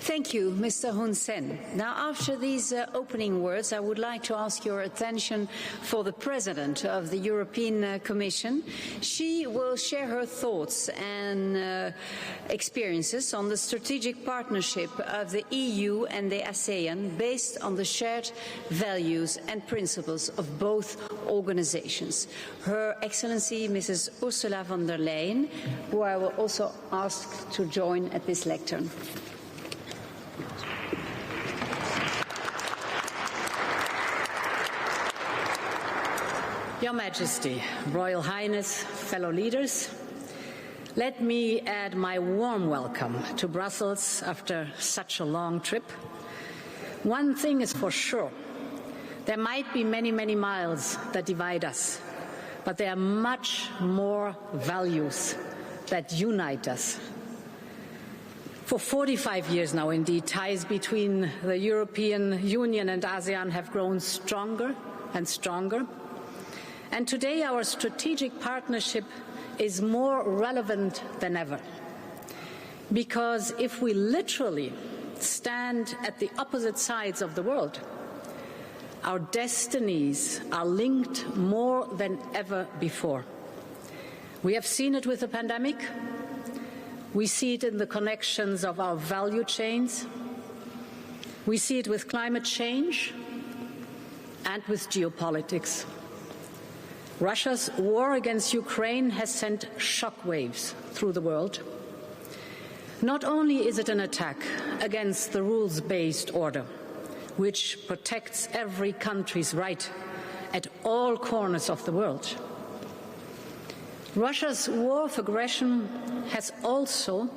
Thank you, Mr. Hun Sen. Now, after these opening words, I would like to ask your attention for the President of the European Commission. She will share her thoughts and experiences on the strategic partnership of the EU and the ASEAN based on the shared values and principles of both organizations. Her Excellency, Mrs. Ursula von der Leyen, who I will also ask to join at this lectern. Your Majesty, Royal Highness, fellow leaders, let me add my warm welcome to Brussels after such a long trip. One thing is for sure, there might be many, many miles that divide us, but there are much more values that unite us. For 45 years now, indeed, ties between the European Union and ASEAN have grown stronger and stronger. And today our strategic partnership is more relevant than ever. Because if we literally stand at the opposite sides of the world, our destinies are linked more than ever before. We have seen it with the pandemic. We see it in the connections of our value chains. We see it with climate change and with geopolitics. Russia's war against Ukraine has sent shockwaves through the world. Not only is it an attack against the rules-based order, which protects every country's right at all corners of the world, Russia's war of aggression has also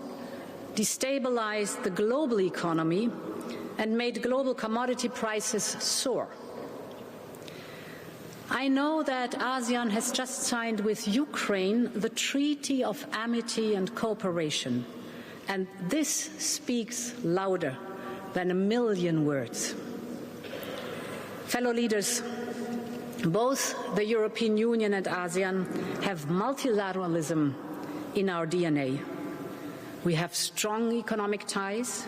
destabilized the global economy and made global commodity prices soar. I know that ASEAN has just signed with Ukraine the Treaty of Amity and Cooperation, and this speaks louder than a million words. Fellow leaders, both the European Union and ASEAN have multilateralism in our DNA. We have strong economic ties.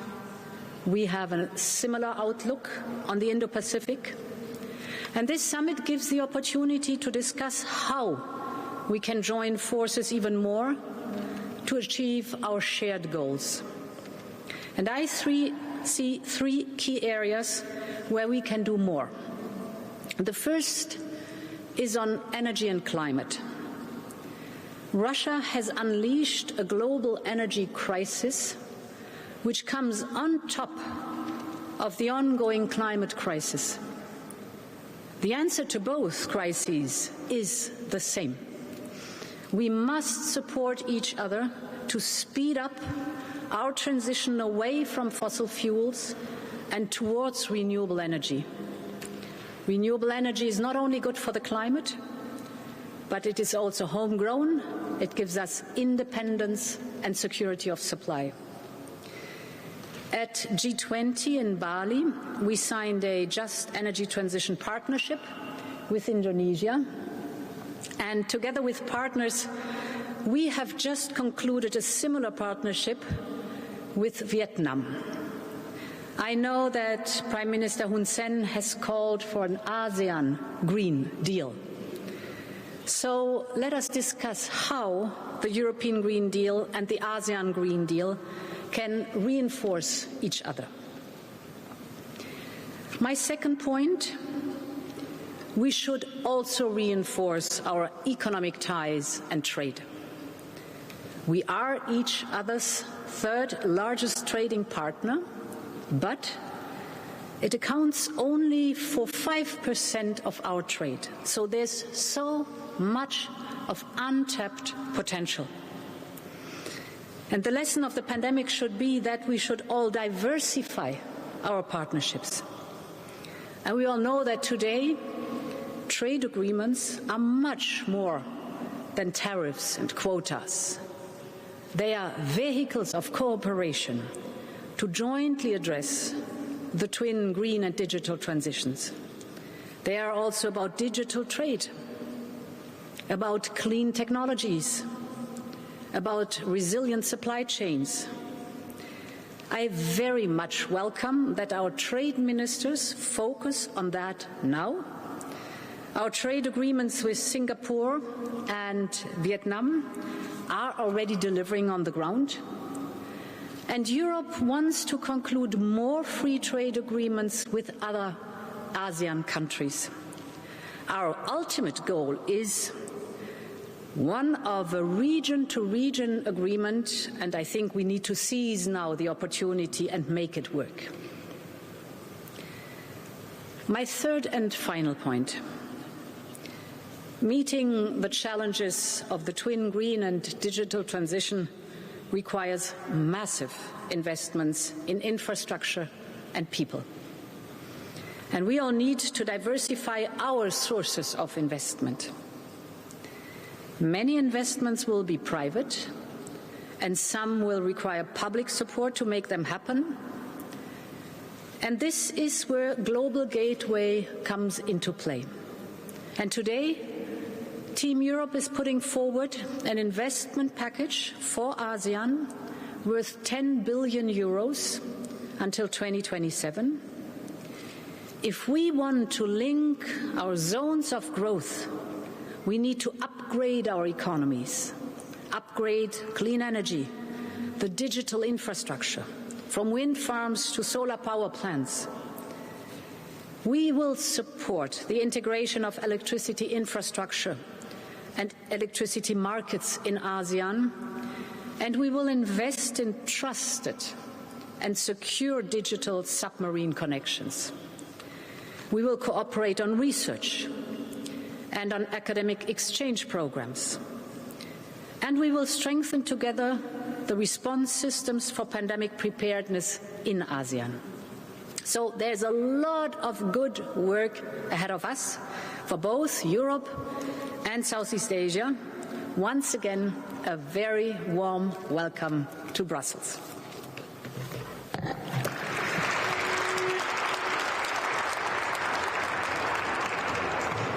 We have a similar outlook on the Indo-Pacific. And this summit gives the opportunity to discuss how we can join forces even more to achieve our shared goals. And I see three key areas where we can do more. The first is on energy and climate. Russia has unleashed a global energy crisis which comes on top of the ongoing climate crisis. The answer to both crises is the same. We must support each other to speed up our transition away from fossil fuels and towards renewable energy. Renewable energy is not only good for the climate, but it is also homegrown. It gives us independence and security of supply. At G20 in Bali, we signed a Just Energy Transition Partnership with Indonesia. And together with partners, we have just concluded a similar partnership with Vietnam. I know that Prime Minister Hun Sen has called for an ASEAN Green Deal. So let us discuss how the European Green Deal and the ASEAN Green Deal can reinforce each other. My second point, we should also reinforce our economic ties and trade. We are each other's third largest trading partner, but it accounts only for 5% of our trade. So there's so much of untapped potential. And the lesson of the pandemic should be that we should all diversify our partnerships. And we all know that today, trade agreements are much more than tariffs and quotas. They are vehicles of cooperation to jointly address the twin green and digital transitions. They are also about digital trade, about clean technologies, about resilient supply chains. I very much welcome that our trade ministers focus on that now. Our trade agreements with Singapore and Vietnam are already delivering on the ground. And Europe wants to conclude more free trade agreements with other ASEAN countries. Our ultimate goal is one of a region-to-region agreement, and I think we need to seize now the opportunity and make it work. My third and final point. Meeting the challenges of the twin green and digital transition requires massive investments in infrastructure and people. And we all need to diversify our sources of investment. Many investments will be private, and some will require public support to make them happen. And this is where Global Gateway comes into play. And today, Team Europe is putting forward an investment package for ASEAN worth 10 billion euros until 2027. If we want to link our zones of growth, we need to upgrade our economies, upgrade clean energy, the digital infrastructure, from wind farms to solar power plants. We will support the integration of electricity infrastructure and electricity markets in ASEAN, and we will invest in trusted and secure digital submarine connections. We will cooperate on research and on academic exchange programs. And we will strengthen together the response systems for pandemic preparedness in ASEAN. So there's a lot of good work ahead of us for both Europe and Southeast Asia. Once again, a very warm welcome to Brussels.